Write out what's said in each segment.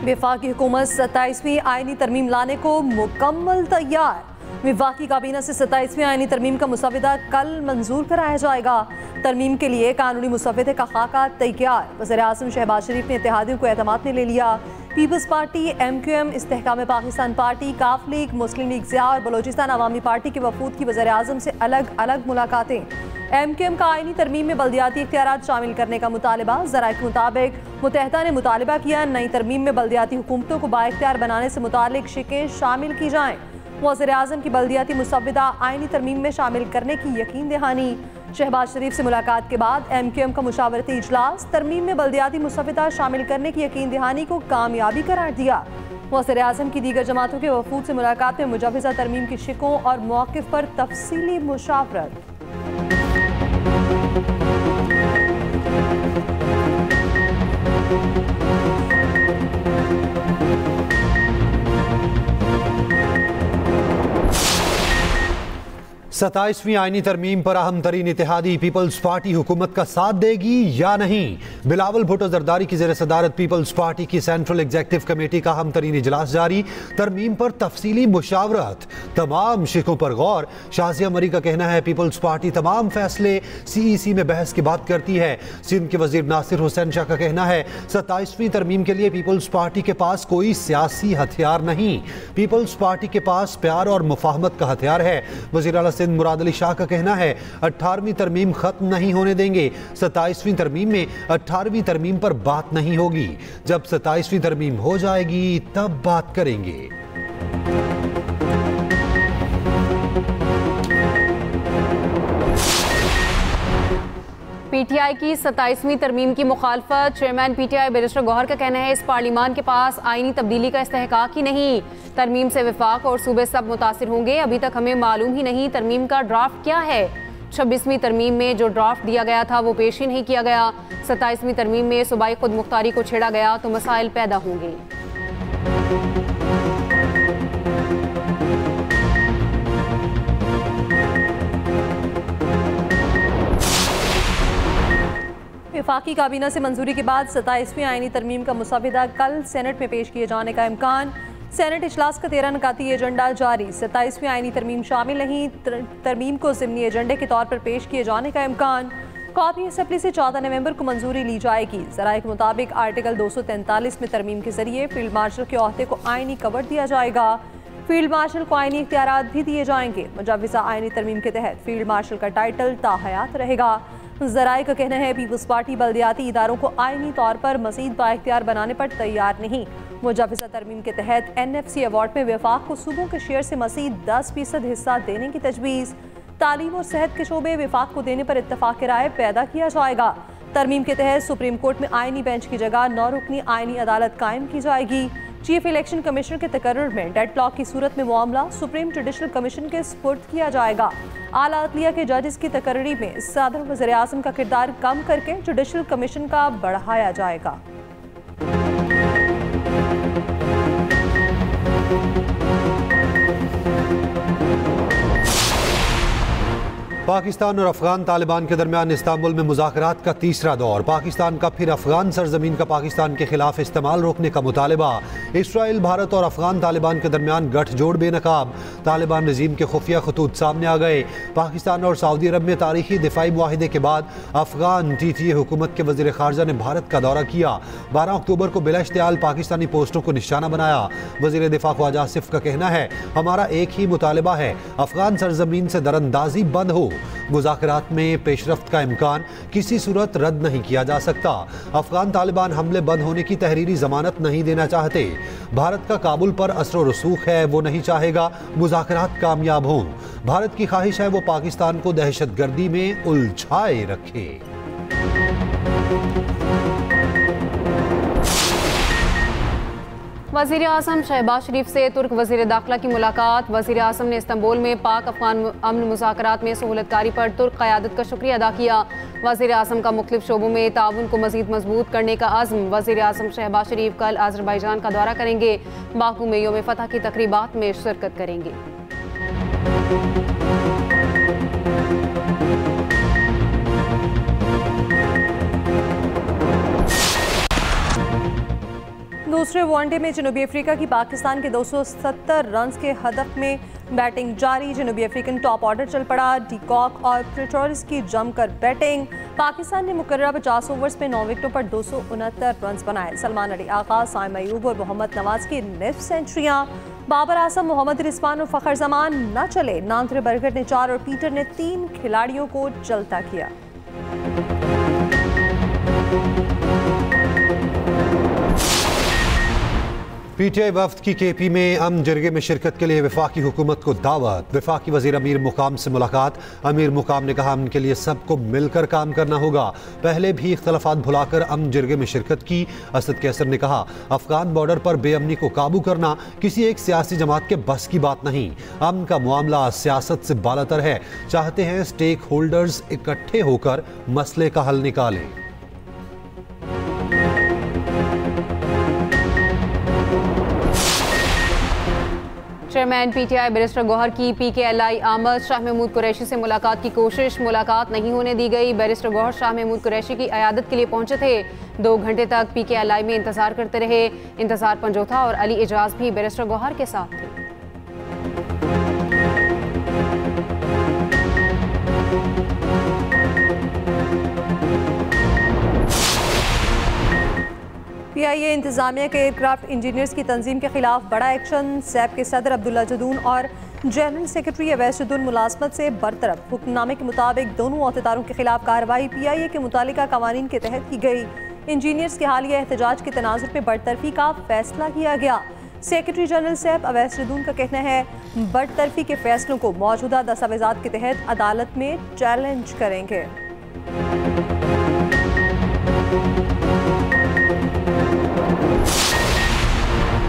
वफाकी हुकूमत 27वीं आईनी तरमीम लाने को मुकम्मल तैयार। वफाकी काबीना से 27वीं आईनी तरमीम का मुसविदा कल मंजूर कराया जाएगा। तरमीम के लिए कानूनी मुसविदे का खाका तैयार। वज़ीर-ए-आज़म शहबाज शरीफ ने इत्तेहादियों को एतमाद में ले लिया। Peoples Party, MQM, Istehkam Pakistan Party, काफ लीग, मुस्लिम लीग ज़िया और बलोचिस्तान अवामी पार्टी के वफूद की वज़ीर-ए-आज़म से अलग अलग मुलाकातें। MQM का आईनी तरमीम में बल्दियाती इख्तियारात शामिल करने का मुतालबा। ज़राए के मुताबिक मुत्तहदा ने मुतालबा किया नई तरमीम में बल्दियाती हुकूमतों को बाइख्तियार बनाने से मुतालिक शिकें शामिल की जाएँ। वज़ीर-ए-आज़म की बल्दियाती मुसविदा आईनी तरमीम में शामिल करने की यकीन दहानी। शहबाज शरीफ से मुलाकात के बाद MQM का मुशावरती इजलास तरमीम में बल्दियाती मुसविदा शामिल करने की यकीन दहानी को कामयाबी करार दिया। वज़ीर-ए-आज़म की दीगर जमातों के वफूद से मुलाकात में मुजव्वज़ा तरमीम की शिकों और मौक़िफ़ पर तफसीली मुशावरत। सताईसवीं आईनी तरमीम पर अहम तरीन इत्तेहादी पीपल्स पार्टी हुकूमत का साथ देगी या नहीं। बिलावल भुट्टो जरदारी की ज़ेर सदारत पीपल्स पार्टी की सेंट्रल एग्जीक्यूटिव कमेटी का अहम तरीन इजलास जारी। तरमीम पर तफसीली मुशावरत, तमाम शिकों पर गौर। शाज़िया मरी का कहना है पीपल्स पार्टी तमाम फैसले CEC में बहस की बात करती है। सिंध के वजीर नासिर हुसैन शाह का कहना है 27वीं तरमीम के लिए पीपल्स पार्टी के पास कोई सियासी हथियार नहीं, पीपल्स पार्टी के पास प्यार और मुफाहमत का हथियार है। वज़ीर आला मुराद अली शाह का कहना है 18वीं तरमीम खत्म नहीं होने देंगे। 27वीं तरमीम में 18वीं तरमीम पर बात नहीं होगी। जब 27वीं तरमीम हो जाएगी तब बात करेंगे। PTI की 27वीं तरमीम की मुखालफत। चेयरमैन PTI बैरिस्टर गौहर का कहना है इस पार्लिमान के पास आईनी तब्दीली का इस्तेहकाक ही नहीं। तरमीम से वफाक और सूबे सब मुतासिर होंगे। अभी तक हमें मालूम ही नहीं तरमीम का ड्राफ्ट क्या है। 26वीं तरमीम में जो ड्राफ्ट दिया गया था वो पेश ही नहीं किया गया। 27वीं तरमीम में सूबाई खुद मुख्तारी को छेड़ा गया तो मसाइल पैदा होंगे। वफाकी काबीना से मंजूरी के बाद 27वीं आईनी तरमीम का मुसविदा कल सेनेट में पेश किए जाने का इम्कान। सेनेट इजलास का 13 नकाती एजेंडा जारी। 27वीं आईनी तरमीम शामिल नहीं, तरमीम को ज़िमनी एजेंडे के तौर पर पेश किए जाने का इम्कान। कौमी असम्बली से 14 नवंबर को मंजूरी ली जाएगी। ज़राए के मुताबिक आर्टिकल 243 में तरमीम के जरिए फील्ड मार्शल के ओहदे को आईनी कवर दिया जाएगा। फील्ड मार्शल को आईनी इख्तियारात भी दिए जाएंगे। मुजव्वज़ा आईनी तरमीम के तहत फील्ड मार्शल का टाइटल ताहयात रहेगा। ज़राए का कहना है पीपल्स पार्टी बल्दियाती इदारों को आईनी तौर पर मज़ीद बाइख्तियार बनाने पर तैयार नहीं। मुजव्वज़ा तरमीम के तहत NFC अवार्ड में वफाक को सूबों के शेयर से मज़ीद 10% हिस्सा देने की तजवीज़। तालीम और सेहत के शोबे वफाक को देने पर इत्तफाक राय पैदा किया जाएगा। तरमीम के तहत सुप्रीम कोर्ट में आईनी बेंच की जगह 9 रुकनी आईनी अदालत कायम की जाएगी। चीफ इलेक्शन कमिश्नर के तकर्रुर में डेडलॉक की सूरत में मामला सुप्रीम जुडिशल कमीशन के सुपुर्द किया जाएगा। आला अदलिया के जजेस की तकर्री में सदर वज़ीर-ए-आज़म का किरदार कम करके जुडिशल कमीशन का बढ़ाया जाएगा। पाकिस्तान और अफगान तालिबान के दरमियान इस्तांबुल में मुज़ाकरात का तीसरा दौर। पाकिस्तान का फिर अफगान सरजमीन का पाकिस्तान के खिलाफ इस्तेमाल रोकने का मुतालबा। इसराइल, भारत और अफगान तालिबान के दरमियान गठजोड़ बेनकाब। तालिबान रजीम के खुफिया खतूत सामने आ गए। पाकिस्तान और सऊदी अरब में तारीखी दिफाई मुआहिदे के बाद अफगान TTA हुकूमत के वज़ीर ख़ारजा ने भारत का दौरा किया। 12 अक्टूबर को बिलाइश्तियाल पाकिस्तानी पोस्टों को निशाना बनाया। वज़ीर दिफा ख्वाजा आसिफ का कहना है हमारा एक ही मुतालबा है, अफगान सरजमीन से दरअंदाजी बंद हो। मुज़ाकरात में पेशरफ्त का इम्कान किसी सूरत रद्द नहीं किया जा सकता। अफगान तालिबान हमले बंद होने की तहरीरी जमानत नहीं देना चाहते। भारत का काबुल पर असर और रसूख है, वो नहीं चाहेगा मुज़ाकरात कामयाब हों। भारत की ख्वाहिश है वो पाकिस्तान को दहशतगर्दी में उलझाए रखे। वज़ीर आज़म शहबाज शरीफ से तुर्क वज़ीर दाखिला की मुलाकात। वज़ीर आज़म ने इस्तांबुल में पाक अफगान अमन मुज़ाकरात में सहूलतकारी पर तुर्क क़यादत का शुक्रिया अदा किया। वज़ीर आज़म का मुख्तलिफ शोबों में ताउन को मज़ीद मजबूत करने का अज़्म। वज़ीर आज़म शहबाज शरीफ कल अज़रबैजान का दौरा करेंगे। बाकू में यौम फ़तह की तक़रीबात में शिरकत करेंगे। दूसरे वनडे में जनूबी अफ्रीका की पाकिस्तान के 270 रन के हदफ में बैटिंग जारी। जनूबी अफ्रीकन टॉप ऑर्डर चल पड़ा। डीकॉक और प्रेटोरिस की जमकर बैटिंग। पाकिस्तान ने मुकर्रर 50 ओवर्स में 9 विकेटों पर 269 रन बनाए। सलमान अली आगा, साइम अयूब और मोहम्मद नवाज की निफ सेंचुरियां। बाबर आजम, मोहम्मद रिजवान और फखर जमान न चले। नांद्रे बरगट ने 4 और पीटर ने 3 खिलाड़ियों को चलता किया। पीटीआई वफ्द की केपी में अमन जरगे में शिरकत के लिए वफाकी हुकूमत को दावत। वफाकी वजीर अमीर मुकाम से मुलाकात। अमीर मुकाम ने कहा अमन के लिए सबको मिलकर काम करना होगा। पहले भी इख्तलाफात भुलाकर अमन जरगे में शिरकत की। असद कैसर ने कहा अफगान बॉर्डर पर बेअमनी को काबू करना किसी एक सियासी जमात के बस की बात नहीं। अमन का मामला सियासत से बालातर है। चाहते हैं स्टेक होल्डर्स इकट्ठे होकर मसले का हल निकालें। चेयरमैन पीटीआई बैरिस्टर गौहर की पीकेएलआई आमद। शाह महमूद कुरैशी से मुलाकात की कोशिश, मुलाकात नहीं होने दी गई। बैरिस्टर गौहर शाह महमूद कुरैशी की अयादत के लिए पहुंचे थे। 2 घंटे तक पीकेएलआई में इंतजार करते रहे। इंतजार पंजोथा और अली एजाज भी बैरिस्टर गौहर के साथ थे। पीआईए इंतजामिया के एयरक्राफ्ट इंजीनियर्स की तंजीम के खिलाफ बड़ा एक्शन। सैप के सदर अब्दुल्ला जदून और जनरल सेक्रेटरी अवैस जदून मुलाजमत से बरतरफ। हुक्मनामे के मुताबिक दोनों अहदेदारों के खिलाफ कार्रवाई पीआईए के मुतालिका कवानीन के तहत की गई। इंजीनियर्स के हालिया एहतजाज के तनाजुर में बरतरफी का फैसला किया गया। Secretary general SAP Awais Jadoon का कहना है बरतरफी के फैसलों को मौजूदा दस्तावेजात के तहत अदालत में चैलेंज करेंगे।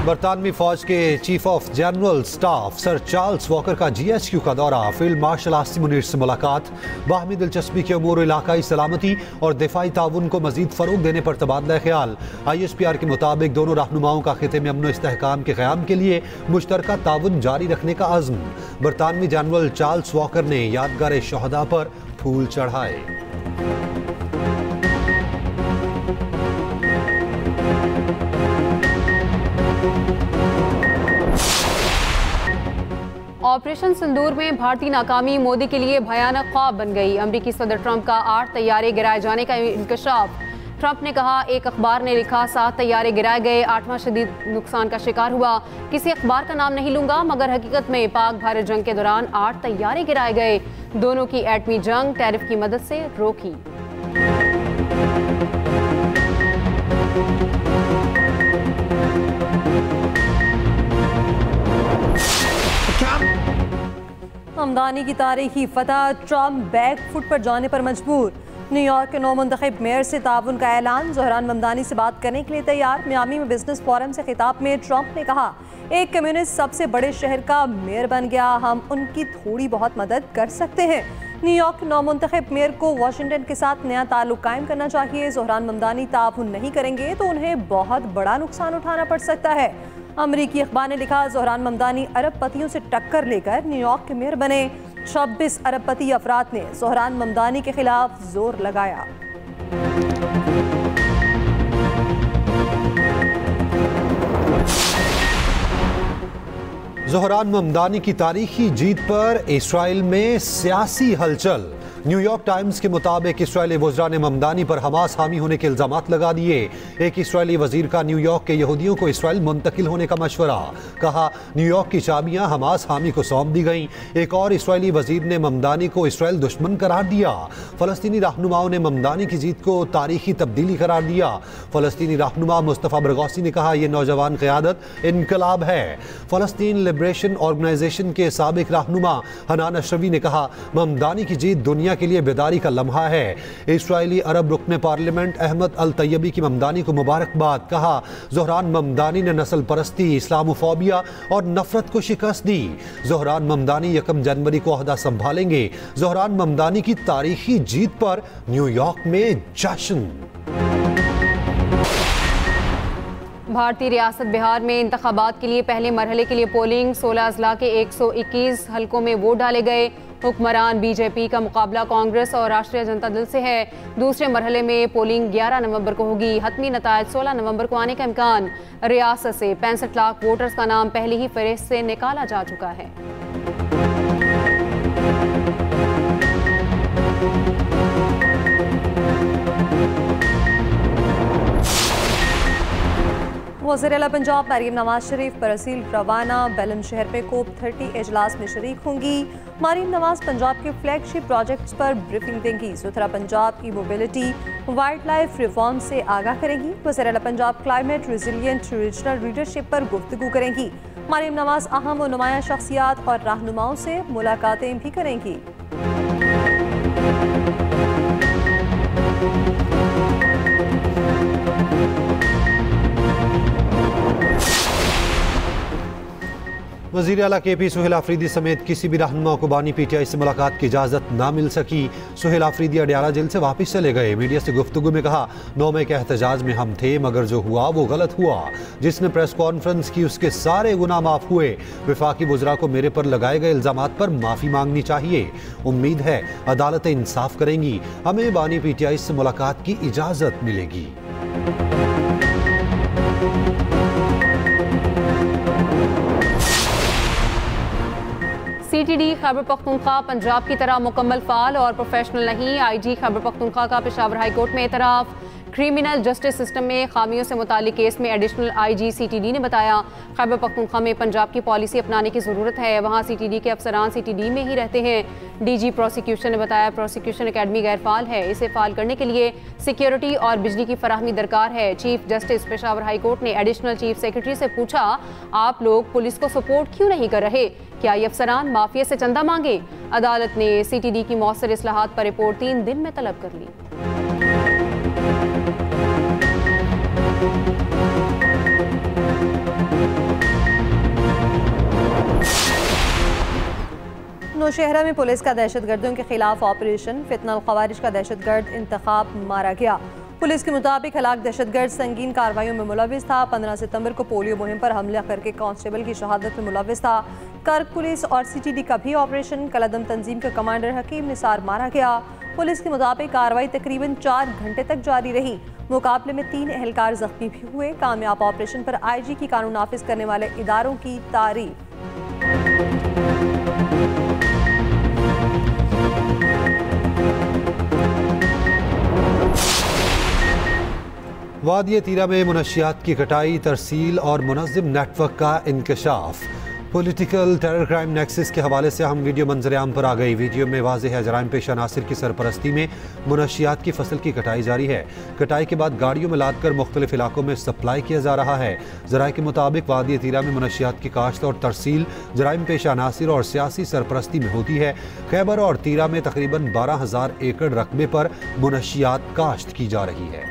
बरतानवी फौज के chief of general staff sir Charles walker का GSQ का दौरा। फील्ड मार्शल आसिम मुनीर से मुलाकात। बाहमी दिलचस्पी के उमूर इलाकाई सलामती और दिफाई ताउन को मजीद फरोग देने पर तबादला ख्याल। ISPR के मुताबिक दोनों रहनुमाओं का खिते में अमन इस्तेहकाम के क़याम के लिए मुश्तरका ताउन जारी रखने का अज़्म। बरतानवी जनरल चार्ल्स वॉकर ने यादगार शहदा पर फूल चढ़ाए। ऑपरेशन सिंदूर में भारतीय नाकामी मोदी के लिए भयानक ख्वाब बन गई। अमरीकी सदर ट्रंप का 8 तैयारे गिराए जाने का इंकशाफ। ट्रंप ने कहा एक अखबार ने लिखा 7 तैयारे गिराए गए, 8वां शदीद नुकसान का शिकार हुआ। किसी अखबार का नाम नहीं लूंगा, मगर हकीकत में पाक भारत जंग के दौरान 8 तैयारे गिराए गए। दोनों की एटमी जंग टैरिफ की मदद से रोकी। हमदानी की तारीखी फतह। ट्रंप बैक फुट पर जाने पर मजबूर। न्यूयॉर्क के नौ मुंतखब मेयर से ताउन का ऐलान। ज़ोहरान ममदानी से बात करने के लिए तैयार। मियामी में बिजनेस फोरम से खिताब में ट्रंप ने कहा एक कम्युनिस्ट सबसे बड़े शहर का मेयर बन गया, हम उनकी थोड़ी बहुत मदद कर सकते हैं। न्यूयॉर्क के नौ मुंतखब मेयर को वाशिंगटन के साथ नया ताल्लुक कायम करना चाहिए। ज़ोहरान ममदानी ताउन नहीं करेंगे तो उन्हें बहुत बड़ा नुकसान उठाना पड़ सकता है। अमरीकी अखबार ने लिखा ज़ोहरान ममदानी अरबपतियों से टक्कर लेकर न्यूयॉर्क के मेयर बने। 26 अरबपति अफराद ने ज़ोहरान ममदानी के खिलाफ जोर लगाया। ज़ोहरान ममदानी की तारीखी जीत पर इसराइल में सियासी हलचल। न्यूयॉर्क टाइम्स के मुताबिक इसराइली वज़रा ने ममदानी पर हमास हामी होने के इल्ज़ामात लगा दिए। एक इसराइली वजीर का न्यूयॉर्क के यहूदियों को इसराइल मुंतकिल होने का मशवरा। कहा न्यूयॉर्क की चाबियां हमास हामी को सौंप दी गईं। एक और इसराइली वजीर ने ममदानी को इसराइल दुश्मन करार दिया। फ़लस्तीनी रहनुमाओं ने ममदानी की जीत को तारीखी तब्दीली करार दिया। फ़लस्तीनी रहनुमा मुस्तफ़ा बरगौसी ने कहा यह नौजवान क़यादत इनकलाब है। फ़लस्तीन लिबरेशन ऑर्गेनाइजेशन के साबिक रहनुमा हनान अशरफी ने कहा ममदानी की जीत दुनिया के लिए बेदारी का लम्हा है। इस्राएली अरब रुकने पार्लियामेंट अहमद अल तैयबी की ममदानी को मुबारकबाद। कहा ज़ोहरान ममदानी ने नस्ल परस्ती, इस्लामोफोबिया और नफरत को शिकस्त दी। ज़ोहरान ममदानी 1 जनवरी को ओहदा संभालेंगे। ज़ोहरान ममदानी की तारीखी जीत पर न्यूयॉर्क में जश्न। भारतीय रियासत बिहार में इंतखाबात के लिए पहले मरहले के लिए पोलिंग 16 अजला के 121 हलकों में वोट डाले गए। हुक्मरान बीजेपी का मुकाबला कांग्रेस और राष्ट्रीय जनता दल से है। दूसरे मरहले में पोलिंग 11 नवंबर को होगी। हतमी नतायज 16 नवंबर को आने का इम्कान। रियासत से 65 लाख वोटर्स का नाम पहले ही फहरिस्त से निकाला जा चुका है। वज़ीर-ए-आला पंजाब मरीम नवाज शरीफ बरसील रवाना। बेलम शहर में कोप 30 इजलास में शरीक होंगी। मरीम नवाज पंजाब के फ्लैगशिप प्रोजेक्ट्स पर ब्रीफिंग देंगी। सुथरा पंजाब की मोबिलिटी वाइल्ड लाइफ रिफॉर्म से आगाह करेंगी। वज़ीर-ए-आला Punjab climate resilient regional leadership पर गुफ्तगू करेंगी। मरीम नवाज अहम और नुमाया शख्सियात और रहनुमाओं से मुलाकातें भी करेंगी। वज़ीर आला KP सुहेल आफरीदी समेत किसी भी रहनुमा को बानी PTI से मुलाकात की इजाज़त ना मिल सकी। सुहेल आफरीदी अडयाला जेल से वापस चले गए। मीडिया से गुफ्तगू में कहा, 9 मई के एहतजाज में हम थे, मगर जो हुआ वो गलत हुआ। जिसने प्रेस कॉन्फ्रेंस की उसके सारे गुनाह माफ हुए। वफाकी वज़रा को मेरे पर लगाए गए इल्ज़ामात पर माफ़ी मांगनी चाहिए। उम्मीद है अदालतें इंसाफ करेंगी। हमें बानी PTI से मुलाकात की इजाज़त मिलेगी। CTD खैबर पख्तूनख्वा पंजाब की तरह मुकम्मल फाल और प्रोफेशनल नहीं। IG खैबर पख्तूनख्वा का पेशावर हाई कोर्ट में एतराफ़। क्रिमिनल जस्टिस सिस्टम में खामियों से मुतालिक केस में एडिशनल IG CTD ने बताया, खैबर पख्तूनख्वा में पंजाब की पॉलिसी अपनाने की ज़रूरत है। वहाँ CTD के अफसरान CTD में ही रहते हैं। DG प्रोसिक्यूशन ने बताया, प्रोसिक्यूशन अकेडमी गैर फाल है। इसे फाल करने के लिए सिक्योरिटी और बिजली की फराहमी दरकार है। Chief justice Peshawar high court ने एडिशनल चीफ सेक्रेटरी से पूछा, आप लोग पुलिस को सपोर्ट क्यों नहीं कर रहे? क्या ये अफसरान माफिया से चंदा मांगे? अदालत ने CTD की मौसर इस्लाहात पर रिपोर्ट 3 दिन में तलब कर ली। नौशहरा में पुलिस का दहशतगर्दों के खिलाफ ऑपरेशन। फितना ख्वारिज का दहशतगर्द इंतखाब मारा गया। पुलिस के मुताबिक हलाक दहशतगर्द संगीन कार्रवाइयों में मुलविस था। 15 सितंबर को पोलियो मुहिम पर हमला करके कांस्टेबल की शहादत में मुलविस था। कर्क पुलिस और CTD का भी ऑपरेशन। कलदम तंजीम का कमांडर हकीम निसार मारा गया। पुलिस के मुताबिक कार्रवाई तकरीबन 4 घंटे तक जारी रही। मुकाबले में 3 एहलकार जख्मी भी हुए। कामयाब ऑपरेशन पर IG की कानून नाफिज करने वाले इदारों की तारीफ। वादिया तीरा में मुनशियात की कटाई, तरसील और मुनज़्ज़म नेटवर्क का इंकशाफ। पॉलिटिकल टेरर क्राइम नेक्सस के हवाले से अहम वीडियो मंजर-ए-आम पर आ गई। वीडियो में वाज़ेह है जराइम पेशा नासिर की सरपरस्ती में मुनशियात की फसल की कटाई जारी है। कटाई के बाद गाड़ियों में लाद कर मुख्तलिफ इलाकों में सप्लाई किया जा रहा है। ज़राए के मुताबिक वादिया तीरा में मुनशियात की काश्त और तरसील जराइम पेशा नासिर और सियासी सरपरस्ती में होती है। खैबर और तीरा में तकरीबन 12,000 एकड़ रकबे पर मुनशियात काश्त की जा रही है।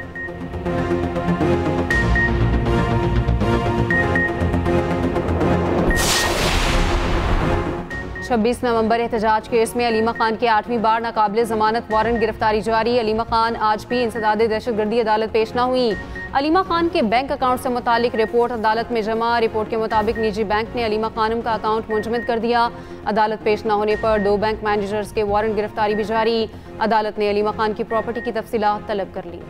26 नवंबर एहतजाज केस में अलीमा खान के 8वीं बार नाकाबिले जमानत वारंट गिरफ्तारी जारी। अलीमा खान आज भी इंसदाद दहशतगर्दी अदालत पेश न हुई। अलीमा खान के बैंक अकाउंट से मुतालिक रिपोर्ट अदालत में जमा। रिपोर्ट के मुताबिक निजी बैंक ने अलीमा खानम का अकाउंट मुंजमद कर दिया। अदालत पेश न होने पर 2 बैंक मैनेजर्स के वारंट गिरफ्तारी भी जारी। अदालत ने अलीमा खान की प्रॉपर्टी की तफसीलात तलब कर ली।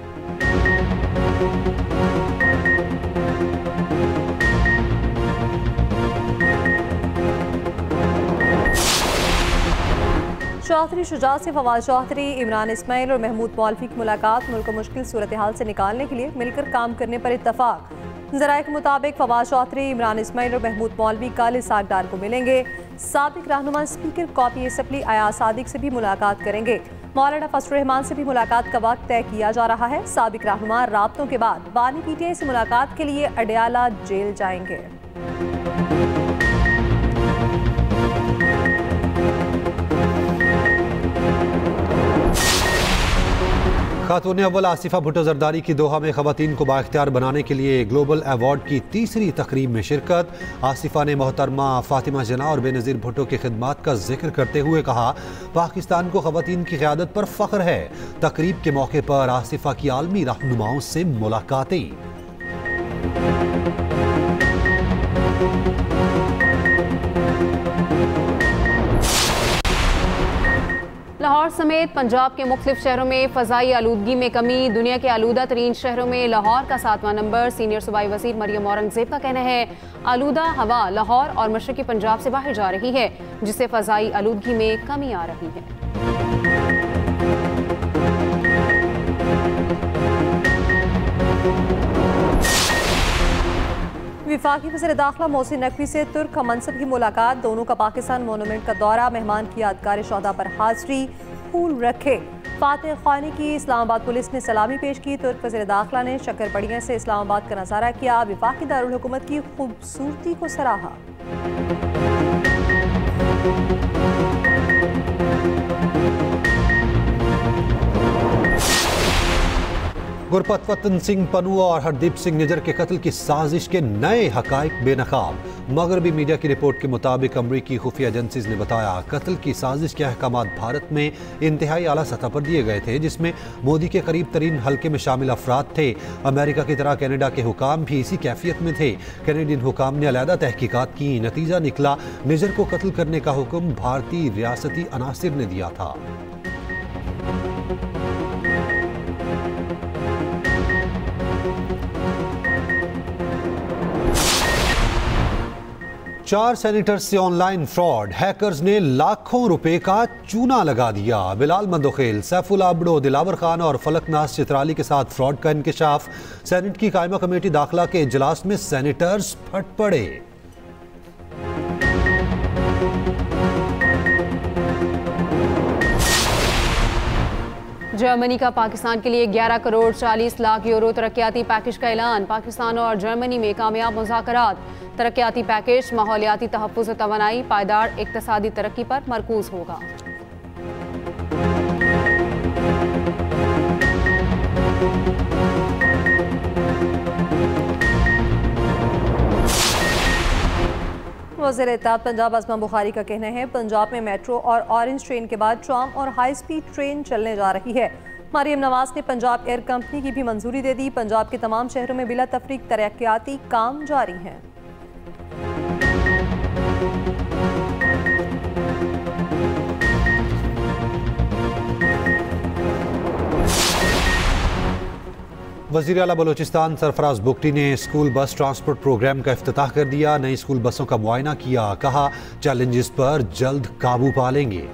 चौधरी शुजा से फवाद चौधरी, इमरान इस्माइल और महमूद मौलवी की मुलाकात। मुल्क को मुश्किल सूरत हाल से निकालने के लिए मिलकर काम करने पर इत्तफाक। ज़राए के मुताबिक फवाद चौधरी, इमरान इस्माइल और महमूद मौलवी कल इसाक डार को मिलेंगे। साबिक रहनुमा speaker copy assembly Ayaz Sadiq से भी मुलाकात करेंगे। मौलाना फजल रहमान से भी मुलाकात का वक्त तय किया जा रहा है। साबिक रहनुमा राब्तों के बाद बानी PTI से मुलाकात के लिए अडयाला जेल जाएंगे। खातून अव्वल आसिफा भुट्टो जरदारी की दोहा में खवातीन को बाइख्तियार बनाने के लिए ग्लोबल अवार्ड की तीसरी तकरीब में शिरकत। आसिफा ने मोहतरमा फातिमा जना और बेनज़ीर भुट्टो की खिदमात का जिक्र करते हुए कहा, पाकिस्तान को खवातीन की क़यादत पर फ़ख्र है। तकरीब के मौके पर आसिफा की आलमी रहनुमाओं से मुलाकातें। लाहौर समेत पंजाब के मुख्तलिफ शहरों में फ़ज़ाई आलूदगी में कमी। दुनिया के आलूदा तरीन शहरों में लाहौर का 7वां नंबर। सीनियर सूबाई वज़ीर मरियम औरंगज़ेब का कहना है आलूदा हवा लाहौर और मशरक़ी पंजाब से बाहर जा रही है, जिससे फ़ज़ाई आलूदगी में कमी आ रही है। वफाकी वज़ीर दाखिला मोहसिन नकवी से तुर्क मनसब की मुलाकात। दोनों का पाकिस्तान मोनूमेंट का दौरा। मेहमान की यादगार शोहदा पर हाज़री। फूल रखे। फातह ख़ानी की इस्लामाबाद पुलिस ने सलामी पेश की। तुर्क वज़ीर दाखिला ने शक्करपड़िया से इस्लामाबाद का नज़ारा किया। वफाकी दारुल हुकूमत की खूबसूरती को सराहा। गुरपत वतन सिंह पनू और हरदीप सिंह निजर के कत्ल की साजिश के नए हकाइक बेनकाब। मगरबी मीडिया की रिपोर्ट के मुताबिक अमरीकी खुफिया एजेंसीज ने बताया कत्ल की साजिश के अहकामात भारत में इंतहाई आला सतह पर दिए गए थे, जिसमें मोदी के करीब तरीन हल्के में शामिल अफराद थे। अमेरिका की तरह कनाडा के हुकाम भी इसी कैफियत में थे। कैनेडियन हुकाम ने अलहदा तहकीकात की। नतीजा निकला निजर को कत्ल करने का हुक्म भारतीय रियासती अनासिर ने दिया था। चार सेनेटर्स से ऑनलाइन फ्रॉड। हैकर्स ने लाखों रुपए का चूना लगा दिया। बिलाल मंदोखेल, सैफुल आबड़ो, दिलावर खान और फलकनाज चित्राली के साथ फ्रॉड का इंकशाफ। सेनेट की कायमा कमेटी दाखिला के इजलास में सेनेटर्स फट पड़े। जर्मनी का पाकिस्तान के लिए 11 करोड़ 40 लाख यूरो तरक्याती पैकेज का ऐलान। पाकिस्तान और जर्मनी में कामयाब मुज़ाकरात। तरक्याती पैकेज माहौलियाती तहफ़्फ़ुज़ व तवानाई, पायदार इक़्तिसादी तरक्की पर मरकूज़ होगा। वज़ीर इत्तेहाद पंजाब अज़मा बुखारी का कहना है पंजाब में मेट्रो और ऑरेंज ट्रेन के बाद ट्राम और हाई स्पीड ट्रेन चलने जा रही है। मरियम नवाज ने पंजाब एयर कंपनी की भी मंजूरी दे दी। पंजाब के तमाम शहरों में बिला तफरीक तरक्याती काम जारी हैं। वज़ीर आला बलोचिस्तान सरफराज बुगटी ने स्कूल बस ट्रांसपोर्ट प्रोग्राम का इफ्तिताह कर दिया। नई स्कूल बसों का मुआयना किया। कहा चैलेंजेस पर जल्द काबू पा लेंगे।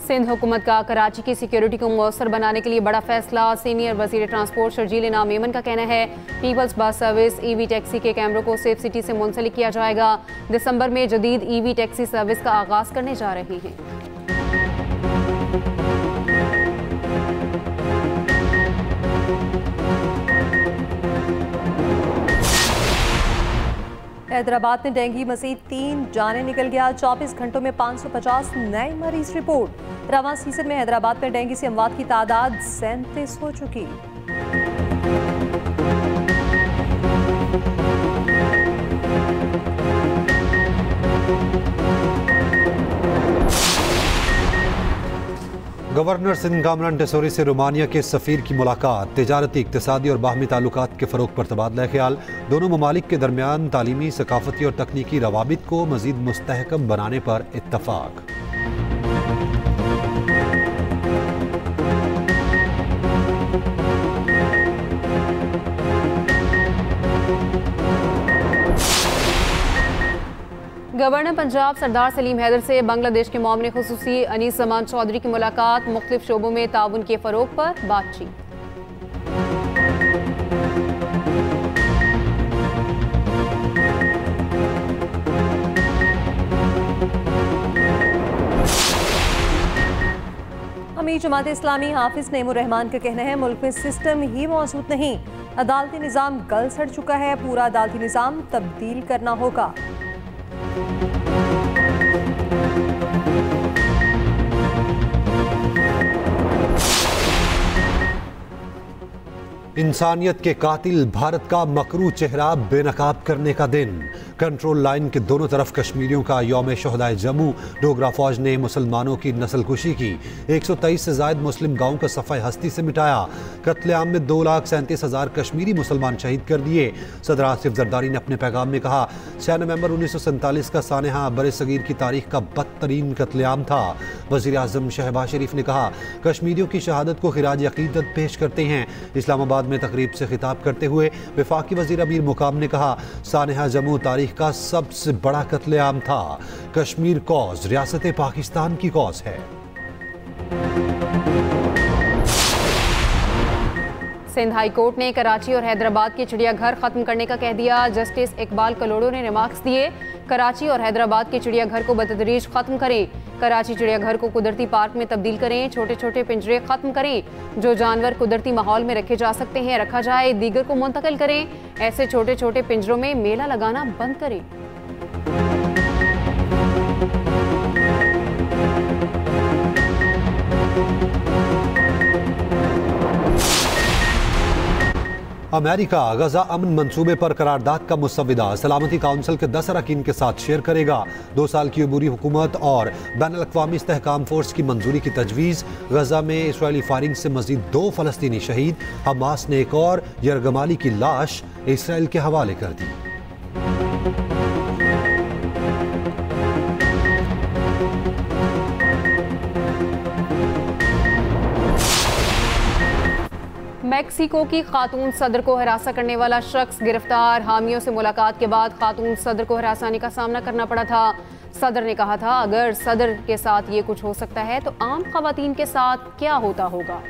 सिंध हुकूमत का कराची की सिक्योरिटी को मौसर बनाने के लिए बड़ा फैसला। सीनियर वजीर ट्रांसपोर्ट शर्जील इनाम मेमन का कहना है peoples bus service EV taxi के कैमरों को सेफ सिटी से मुंसलिक किया जाएगा। दिसंबर में जदीद ईवी टैक्सी सर्विस का आगाज करने जा रही है। हैदराबाद में डेंगू मजीद 3 जाने निकल गया। 24 घंटों में 550 नए मरीज रिपोर्ट। रवां सीजन में हैदराबाद में डेंगू से अमवात की तादाद 37 हो चुकी। गवर्नर सिंध कामरान टेसोरी से रोमानिया के सफ़ीर की मुलाकात। तिजारती, इक़्तिसादी और बाहमी ताल्लुकात के फ़रोग़ पर तबादला ख्याल। दोनों ममालिक के दरमियान तालीमी, सकाफ़ती और तकनीकी रवाबित को मज़ीद मुस्तहकम बनाने पर इत्तफ़ाक़। गवर्नर पंजाब सरदार सलीम हैदर से बांग्लादेश के मामले खुसूसी अनीस जमान चौधरी की मुलाकात। मुख्तलिफ शोबों में ताउन के फ़रोग़ पर बातचीत। अमीर जमात इस्लामी हाफिज नईमुर रहमान का कहना है मुल्क में सिस्टम ही मौजूद नहीं। अदालती निज़ाम गल सड़ चुका है। पूरा अदालती निज़ाम तब्दील करना होगा। इंसानियत के कातिल भारत का मकरू चेहरा बेनकाब करने का दिन। कंट्रोल लाइन के दोनों तरफ कश्मीरियों का यौम शहदाए जम्मू। डोगरा फौज ने मुसलमानों की नस्लकुशी की। 123 से जायद मुस्लिम गांवों का सफ़ाई हस्ती से मिटाया। कत्लेआम में 2,37,000 कश्मीरी मुसलमान शहीद कर दिए। सदर आसिफ जरदारी ने अपने पैगाम में कहा, 6 नवंबर 1947 का सानहा बर सगीर की तारीख का बदतरीन कत्लेआम था। वज़ीर आज़म शहबाज शरीफ ने कहा, कश्मीरियों की शहादत को खिराज अकीदत पेश करते हैं। इस्लामाबाद में तकरीब से खिताब करते हुए वफाकी वज़ीर अमीर मुकाम ने कहा, सानहा जम्मू तारीख का सबसे बड़ा कत्लेआम था। कश्मीर कॉज रियासत पाकिस्तान की कॉज है। सिंध हाई कोर्ट ने कराची और हैदराबाद के चिड़ियाघर खत्म करने का कह दिया। जस्टिस इकबाल कलोड़ो ने रिमार्क्स दिए, कराची और हैदराबाद के चिड़ियाघर को बतदरीज खत्म करें। कराची चिड़ियाघर को कुदरती पार्क में तब्दील करें। छोटे छोटे पिंजरे खत्म करें। जो जानवर कुदरती माहौल में रखे जा सकते हैं रखा जाए, दीगर को मुंतकिल करें। ऐसे छोटे छोटे पिंजरों में मेला लगाना बंद करें। अमेरिका गजा अमन मंसूबे पर करारदाद का मुसव्विदा सलामती काउंसिल के 10 अरकान के साथ शेयर करेगा। 2 साल की अबूरी हुकूमत और बैनुल-अक़वामी इस्तेहकाम फोर्स की मंजूरी की तजवीज़। गजा में इसराइली फायरिंग से मजीद 2 फ़लस्तीनी शहीद। हमास ने एक और यरगमाली की लाश इसराइल के हवाले कर दी। मैक्सिको की खातून सदर को हरासा करने वाला शख्स गिरफ्तार। हामियों से मुलाकात के बाद खातून सदर को हरासाने का सामना करना पड़ा था। सदर ने कहा था, अगर सदर के साथ ये कुछ हो सकता है तो आम खवातीन के साथ क्या होता होगा।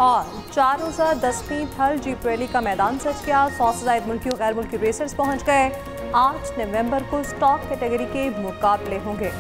और 4 रोज़ा 10वीं थल जीप रैली का मैदान सज गया। 100 से ज़ायद मुल्की और गैर मुल्की रेसर्स पहुंच गए। 8 नवंबर को स्टॉक कैटेगरी के मुकाबले होंगे।